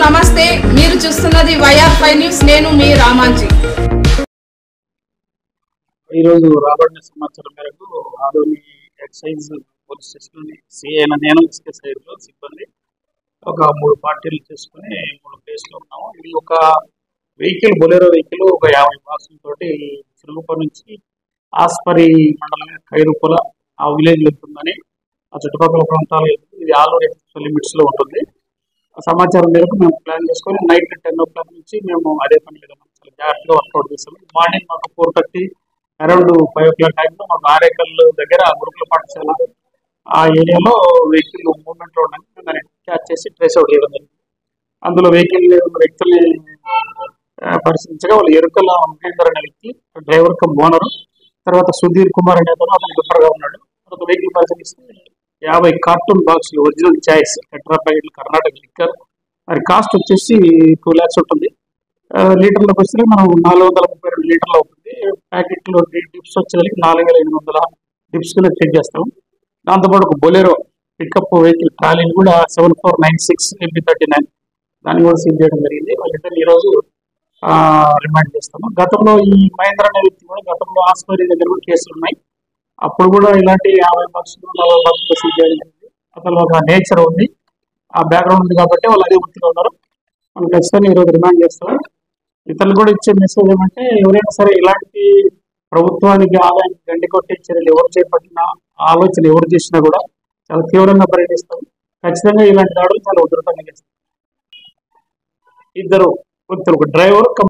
నమస్తే, మీరు చూస్తున్నది YR5 న్యూస్. నేను మీ రామాంజీ. ఈరోజు రాబడిన సమాచారం మేరకు Adoni excise police station CI నేను సైడ్లో సిబ్బంది ఒక 3 పార్టీలు చేసుకుని 3 ప్లేస్లో ఉన్నాము. ఇది ఒక వెహికల్, బొలెరో వెహికల్ ఒక 50 బాక్సులతోటి చిరుగుప నుంచి ఆస్పరి మండలం ఖైరుపుల ఆ విలేజ్ వెళ్తుందని ఆ చుట్టుపక్కల ప్రాంతాలు ఇది ఆలూరు లిమిట్స్లో ఉంటుంది. సమాచారం మేరకు మేము ప్లాన్ చేసుకొని నైట్ 10 o'clock నుంచి మేము అదే పని మీద చాలా జాగ్రత్తగా వర్కౌట్ చేస్తాము. మార్నింగ్ మాకు 4:30 అరౌండ్ 5 o'clock టైంలో మాకు ఆరేకల్ దగ్గర గురుకుల పాఠశాల ఆ ఏరియాలో వెహికల్ మూవ్మెంట్లో ఉండడానికి మేము దాన్ని క్యాచ్ చేసి ట్రేస్ అవుట్ చేయడం జరిగింది. అందులో వ్యక్తుల్ని పరిశీలించగా వాళ్ళు ఎరుకల మహేందర్ అనే వ్యక్తి, డ్రైవర్ కమ్ ఓనరు, తర్వాత సుధీర్ కుమార్ అనే అతను డిఫర్గా ఉన్నాడు. తర్వాత వెహికల్ పరిశీలిస్తే 50 కార్టూన్ బాక్సులు ఒరిజినల్ చాయిస్ టెట్రా ప్యాకెట్లు కర్ణాటక లిక్కర్. మరి కాస్ట్ వచ్చేసి 2 lakhs ఉంటుంది. లీటర్లకు వస్తే మనం 432 లీటర్లు అవుతుంది. ప్యాకెట్లో డిప్స్ వచ్చేసరికి 4,800 డిప్స్ కింద చెక్ చేస్తాం. దాంతోపాటు ఒక బొలెరో పికప్ వెహికల్ ట్రాలీని కూడా 7496 MP39 దాన్ని కూడా సీజ్ చేయడం జరిగింది. వాళ్ళిద్దరు ఈరోజు రిమాండ్ చేస్తాము. గతంలో ఈ మహేంద్ర అనే వ్యక్తి కూడా గతంలో ఆస్పరి దగ్గర కూడా కేసులు ఉన్నాయి. అప్పుడు కూడా ఇలాంటి 50 బాక్సులు 40 బాక్సులు సీజ్ చేయడం జరిగింది. అసలు ఒక నేచర్ ఉంది, ఆ బ్యాక్గ్రౌండ్ ఉంది కాబట్టి వాళ్ళు అదే వృత్తిలో ఉన్నారు. మనం ఖచ్చితంగా ఈరోజు రిమాండ్ చేస్తాం. ఇతరులు కూడా ఇచ్చే మెసేజ్ ఏమంటే, ఎవరైనా సరే ఇలాంటి ప్రభుత్వానికి ఆదాయానికి గండి కొట్టే చర్యలు ఎవరు చేపట్టినా, ఆలోచన ఎవరు చేసినా కూడా చాలా తీవ్రంగా పరిగణిస్తాం. ఖచ్చితంగా ఇలాంటి దాడులు చాలా ఉధృతంగా చేస్తాం. 2 వ్యక్తులు, ఒక డ్రైవర్